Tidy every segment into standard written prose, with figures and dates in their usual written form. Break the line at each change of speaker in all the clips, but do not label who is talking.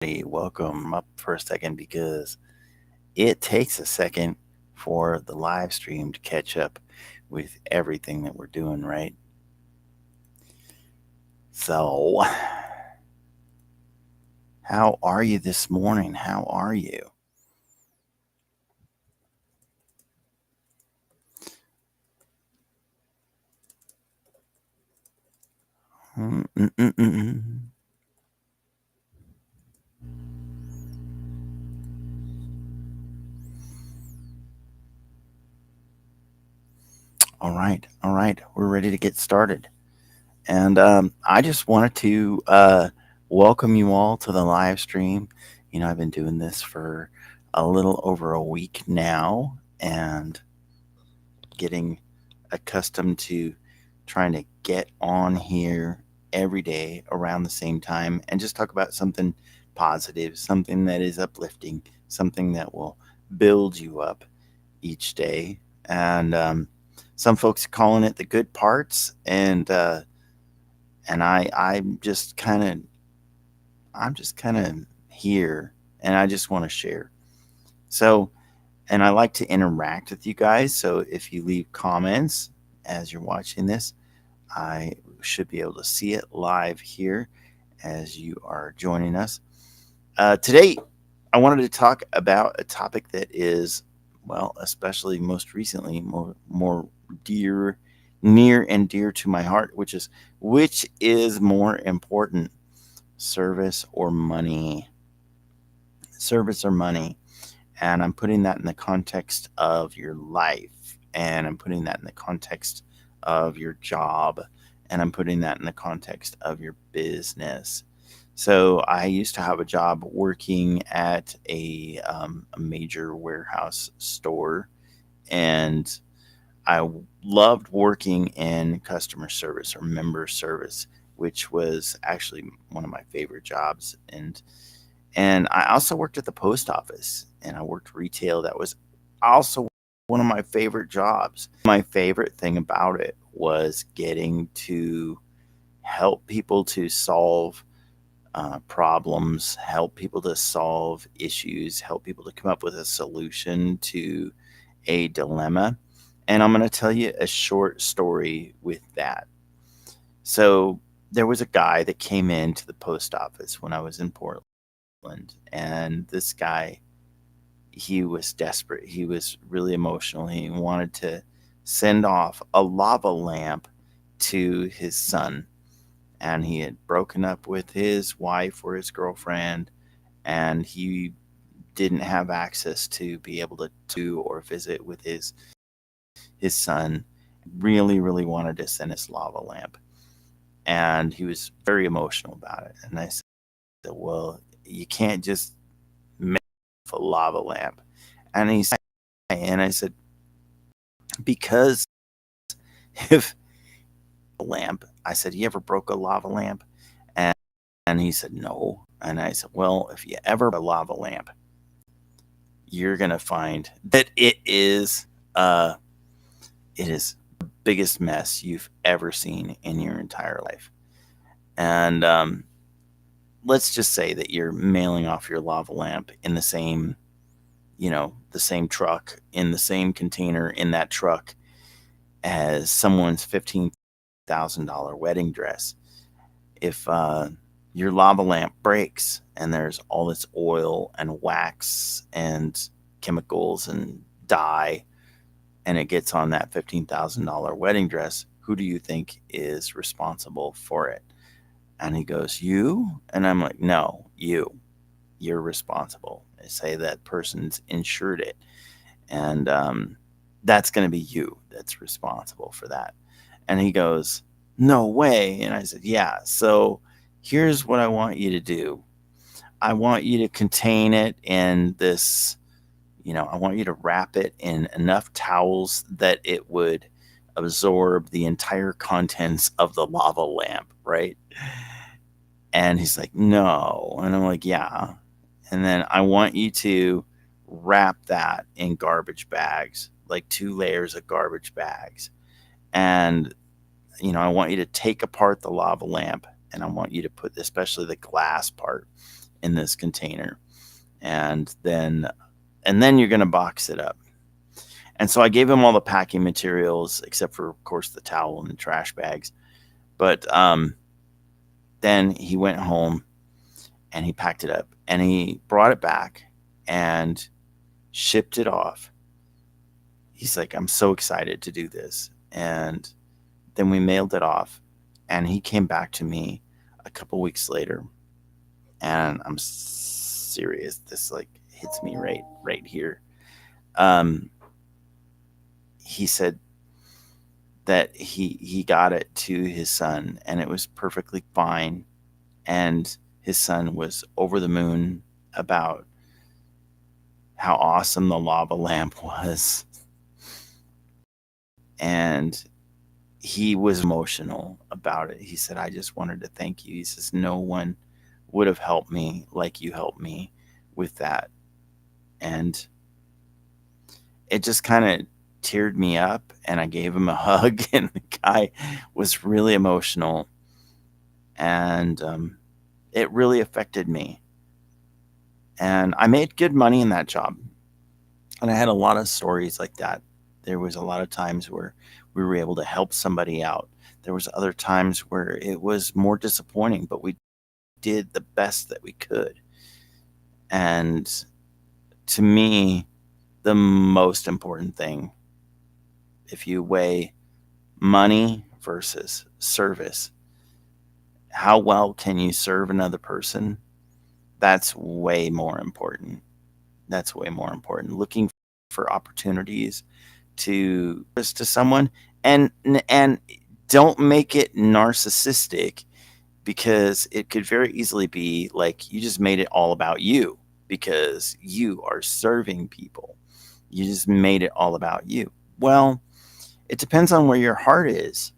Welcome up for a second because it takes a second for the live stream to catch up with everything that we're doing, right? So, how are you this morning? How are you? Mm-mm-mm-mm. All right, we're ready to get started. And I just wanted to welcome you all to the live stream. I've been doing this for a little over a week now and getting accustomed to trying to get on here every day around the same time and just talk about something positive, something that is uplifting, something that will build you up each day. And some folks are calling it the good parts, and I'm just kind of here, and I just want to share. So, and I like to interact with you guys. So if you leave comments as you're watching this, I should be able to see it live here as you are joining us. Today, I wanted to talk about a topic that is, well, especially most recently, more dear, near and dear to my heart, which is more important, service or money? Service or money? And I'm putting that in the context of your life, and I'm putting that in the context of your job, and I'm putting that in the context of your business. So I used to have a job working at a major warehouse store, and I loved working in customer service or member service, which was actually one of my favorite jobs. And I also worked at the post office, and I worked retail. That was also one of my favorite jobs. My favorite thing about it was getting to help people to solve problems, help people to solve issues, help people to come up with a solution to a dilemma. And I'm going to tell you a short story with that. So, there was a guy that came into the post office when I was in Portland, and this guy, he was desperate. He was really emotional. He wanted to send off a lava lamp to his son, and he had broken up with his wife or his girlfriend, and he didn't have access to be able to or visit with his son. Really wanted to send his lava lamp, and he was very emotional about it. And I said, well, you can't just make a lava lamp. And he said, and I said, because if a lamp, I said, you ever broke a lava lamp? And he said, no. And I said, well, if you ever a lava lamp, you're gonna find that uh it is the biggest mess you've ever seen in your entire life. And let's just say that you're mailing off your lava lamp in the same, the same truck, in the same container in that truck as someone's $15,000 wedding dress. If your lava lamp breaks and there's all this oil and wax and chemicals and dye, and it gets on that $15,000 wedding dress, who do you think is responsible for it? And he goes, you? And I'm like, no, you. You're responsible. I say that person's insured it. And that's going to be you that's responsible for that. And he goes, no way. And I said, yeah. So here's what I want you to do. I want you to contain it in this, I want you to wrap it in enough towels that it would absorb the entire contents of the lava lamp, right? And he's like, no. And I'm like, yeah. And then I want you to wrap that in garbage bags, like 2 layers of garbage bags. And, I want you to take apart the lava lamp, and I want you to put, especially the glass part, in this container, and then you're going to box it up. And so I gave him all the packing materials, except for, of course, the towel and the trash bags. But then he went home and he packed it up and he brought it back and shipped it off. He's like, I'm so excited to do this. And then we mailed it off, and he came back to me a couple weeks later, and I'm serious. This like hits me right here. He said that he got it to his son, and it was perfectly fine, and his son was over the moon about how awesome the lava lamp was, and he was emotional about it. He said, I just wanted to thank you. He says, no one would have helped me like you helped me with that. And it just kind of teared me up, and I gave him a hug, and the guy was really emotional, and it really affected me. And I made good money in that job, and I had a lot of stories like that. There was a lot of times where we were able to help somebody out. There was other times where it was more disappointing, but we did the best that we could. And to me, the most important thing, if you weigh money versus service, how well can you serve another person? That's way more important. That's way more important. Looking for opportunities to someone, and don't make it narcissistic, because it could very easily be like you just made it all about you because you are serving people. You just made it all about you. Well, it depends on where your heart is,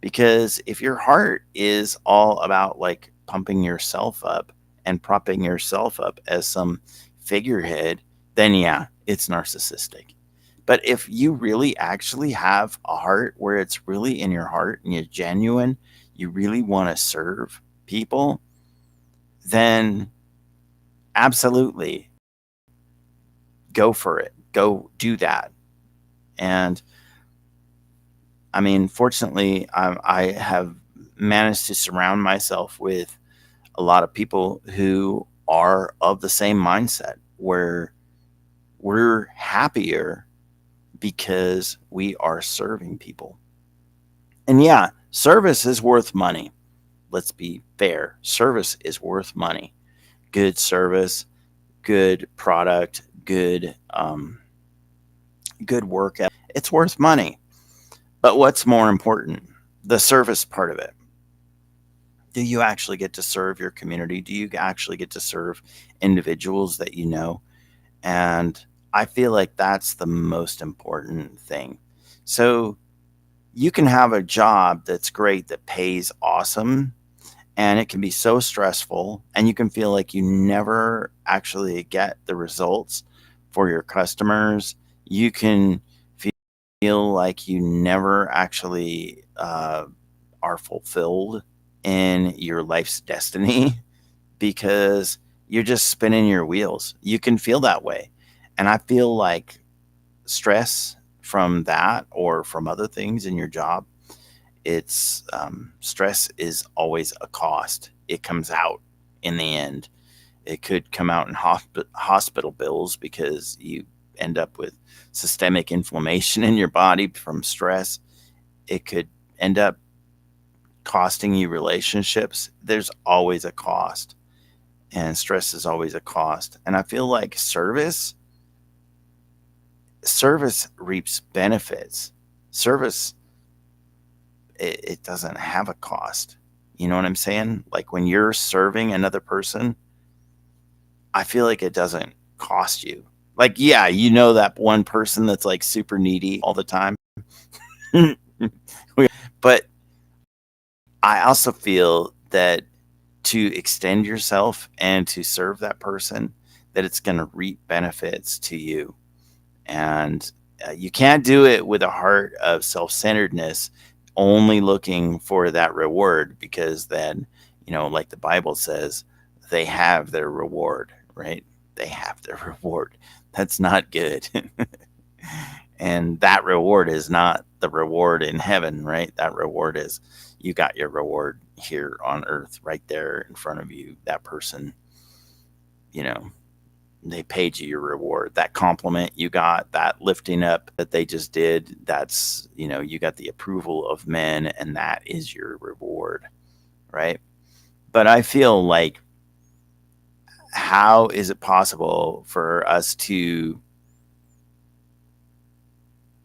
because if your heart is all about like pumping yourself up and propping yourself up as some figurehead, then yeah, it's narcissistic. But if you really actually have a heart where it's really in your heart and you're genuine, you really want to serve people, then absolutely go for it. Go do that. And I mean, fortunately, I have managed to surround myself with a lot of people who are of the same mindset, where we're happier because we are serving people. And yeah, service is worth money. Let's be fair. Service is worth money. Good service, good product, good work. It's worth money. But what's more important? The service part of it. Do you actually get to serve your community? Do you actually get to serve individuals that you know? And I feel like that's the most important thing. So you can have a job that's great, that pays awesome, and it can be so stressful, and you can feel like you never actually get the results for your customers. You can feel like you never actually are fulfilled in your life's destiny because you're just spinning your wheels. You can feel that way. And I feel like stress from that or from other things in your job, it's stress is always a cost. It comes out in the end. It could come out in hospital bills because you end up with systemic inflammation in your body from stress. It could end up costing you relationships. There's always a cost, and stress is always a cost. And I feel like service reaps benefits. Service, it doesn't have a cost. You know what I'm saying? Like when you're serving another person, I feel like it doesn't cost you. Like, yeah, you know that one person that's like super needy all the time. But I also feel that to extend yourself and to serve that person, that it's going to reap benefits to you. And you can't do it with a heart of self-centeredness, only looking for that reward, because then, like the Bible says, they have their reward, right? They have their reward. That's not good. And that reward is not the reward in heaven, right? That reward is you got your reward here on earth right there in front of you. That person, you know, they paid you your reward. That compliment you got, that lifting up that they just did, that's, you got the approval of men, and that is your reward, right? But I feel like, how is it possible for us to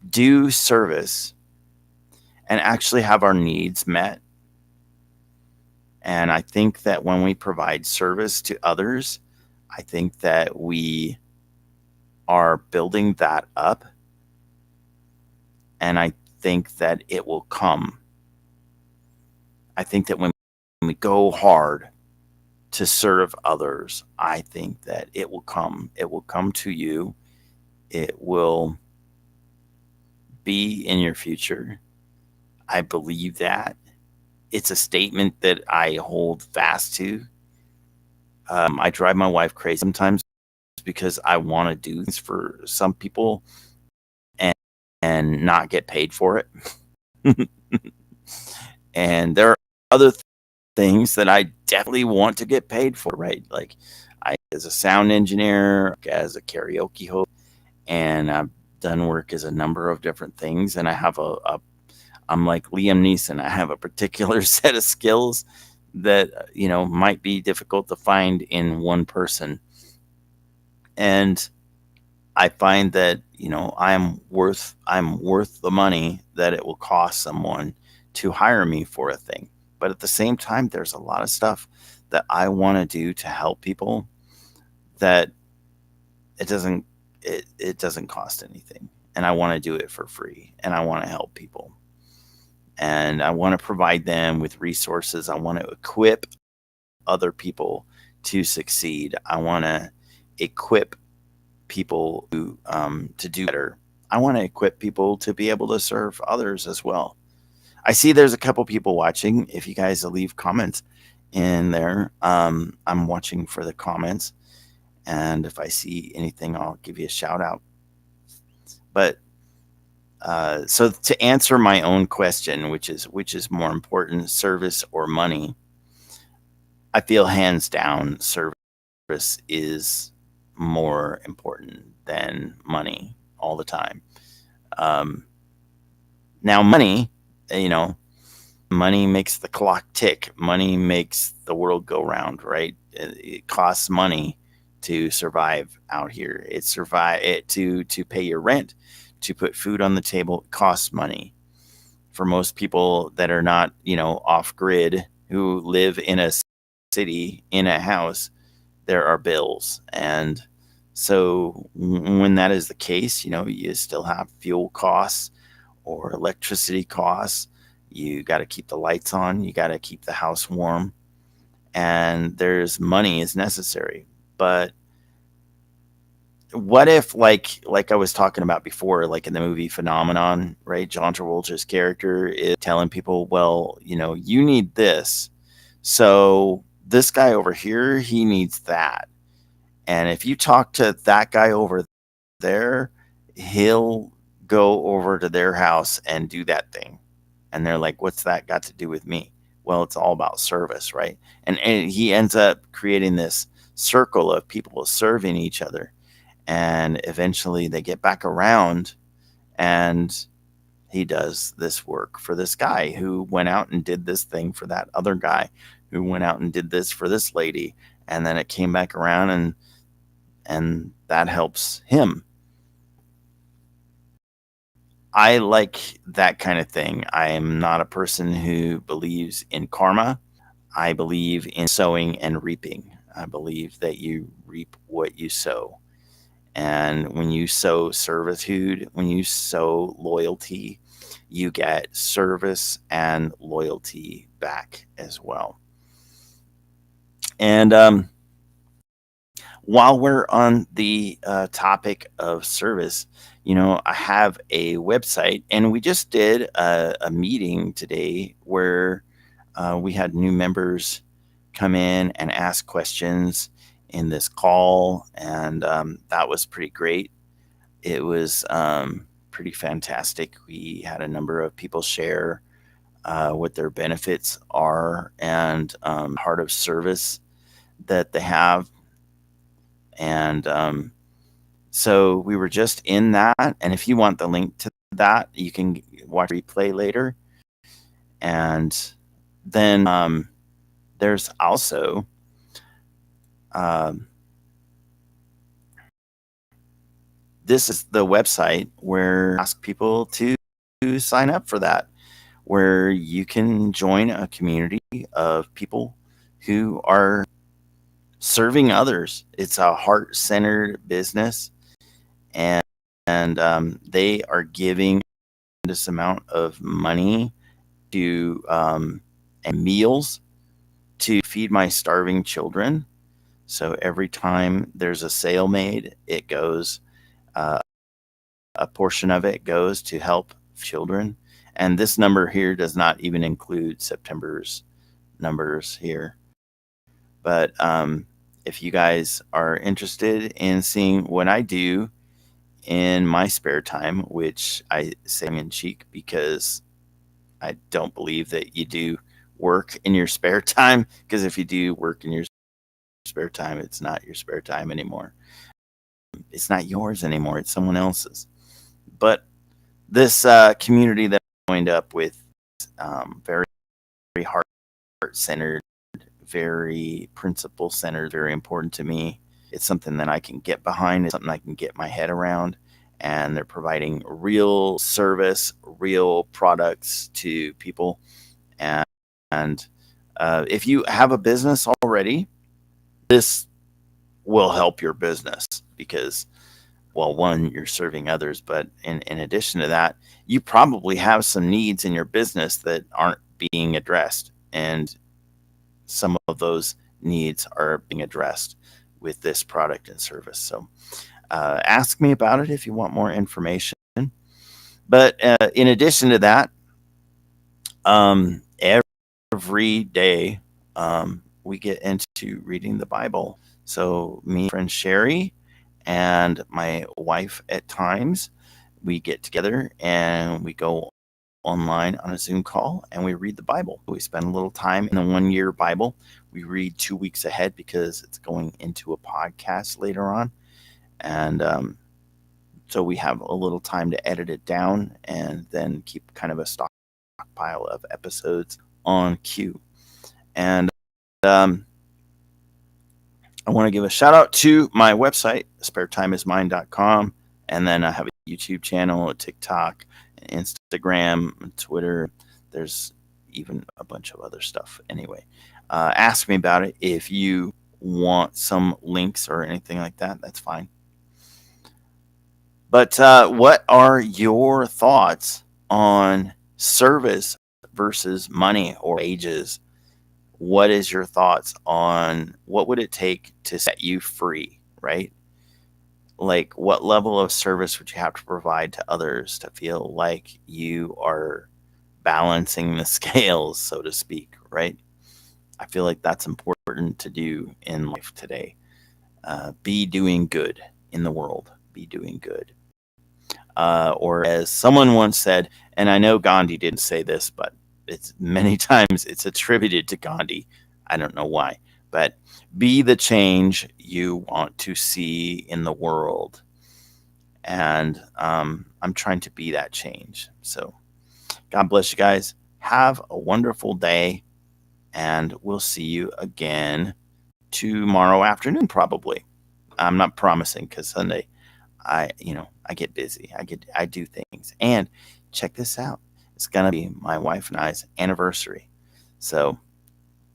do service and actually have our needs met? And I think that when we provide service to others, I think that we are building that up. And I think that it will come. I think that when we go hard to serve others, I think that it will come. It will come to you. It will be in your future. I believe that. It's a statement that I hold fast to. I drive my wife crazy sometimes because I want to do things for some people and, and not get paid for it. And there are other things that I definitely want to get paid for, right? Like, I, as a sound engineer, as a karaoke host, and I've done work as a number of different things. And I have I'm like Liam Neeson. I have a particular set of skills that, might be difficult to find in one person. And I find that, I'm worth the money that it will cost someone to hire me for a thing. But at the same time, there's a lot of stuff that I want to do to help people that it doesn't it doesn't cost anything. And I want to do it for free, and I want to help people. And I want to provide them with resources. I want to equip other people to succeed. I want to equip people to do better. I want to equip people to be able to serve others as well. I see there's a couple people watching. If you guys will leave comments in there, I'm watching for the comments. And if I see anything, I'll give you a shout out. But so to answer my own question, which is more important, service or money, I feel hands down service is more important than money all the time. Um, Now, money, you know, money makes the clock tick. Money makes the world go round, right? It costs money to survive out here. To pay your rent, to put food on the table. It costs money. For most people that are not, off grid, who live in a city in a house, there are bills. And so when that is the case, you still have fuel costs or electricity costs. You got to keep the lights on, you got to keep the house warm, and there's money is necessary. But what if, like I was talking about before, like in the movie Phenomenon, right? John Travolta's character is telling people, well, you need this. So this guy over here, he needs that. And if you talk to that guy over there, he'll go over to their house and do that thing. And they're like, what's that got to do with me? Well, it's all about service, right? And he ends up creating this circle of people serving each other. And eventually they get back around, and he does this work for this guy who went out and did this thing for that other guy who went out and did this for this lady. And then it came back around, and that helps him. I like that kind of thing. I am not a person who believes in karma. I believe in sowing and reaping. I believe that you reap what you sow. And when you sow servitude, when you sow loyalty, you get service and loyalty back as well. And while we're on the topic of service, I have a website, and we just did a meeting today where we had new members come in and ask questions in this call, and that was pretty great. It was pretty fantastic. We had a number of people share what their benefits are and heart of service that they have. And so we were just in that. And if you want the link to that, you can watch replay later. And then there's also this is the website where I ask people to sign up for that, where you can join a community of people who are serving others. It's a heart-centered business, and they are giving this amount of money to and meals to feed my starving children. So every time there's a sale made, it goes a portion of it goes to help children. And this number here does not even include September's numbers here. But if you guys are interested in seeing what I do in my spare time, which I say in cheek because I don't believe that you do work in your spare time, because if you do work in your spare time, it's not your spare time anymore. It's not yours anymore. It's someone else's. But this community that I joined up with, very, very heart-centered, very principle-centered, very important to me. It's something that I can get behind. It's something I can get my head around. And they're providing real service, real products to people. And if you have a business already, this will help your business because, well, one, you're serving others, but in addition to that, you probably have some needs in your business that aren't being addressed. And some of those needs are being addressed with this product and service. So ask me about it if you want more information. But in addition to that, every day we get into reading the Bible. So me and friend Sherry and my wife at times, we get together and we go online on a Zoom call and we read the Bible. We spend a little time in the 1 year Bible. We read 2 weeks ahead because it's going into a podcast later on. And so we have a little time to edit it down and then keep kind of a stockpile of episodes on queue. And I want to give a shout out to my website, SpareTimeIsMine.com. And then I have a YouTube channel, a TikTok, Instagram, Twitter. There's even a bunch of other stuff. Anyway, ask me about it. If you want some links or anything like that, that's fine. But what are your thoughts on service versus money or wages? What is your thoughts on what would it take to set you free, right? Like, what level of service would you have to provide to others to feel like you are balancing the scales, so to speak, right? I feel like that's important to do in life today. Be doing good in the world. Be doing good. Or as someone once said, and I know Gandhi didn't say this, but it's many times it's attributed to Gandhi. I don't know why, but be the change you want to see in the world. And I'm trying to be that change. So God bless you guys. Have a wonderful day. And we'll see you again tomorrow afternoon, probably. I'm not promising because Sunday I get busy. I do things. And check this out. It's gonna be my wife and I's anniversary. So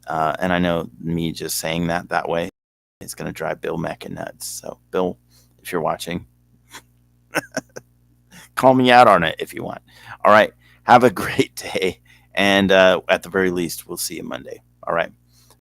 and I know me just saying that way is gonna drive Bill Mecca nuts. So Bill, if you're watching, call me out on it if you want. All right. Have a great day. And at the very least, we'll see you Monday. All right.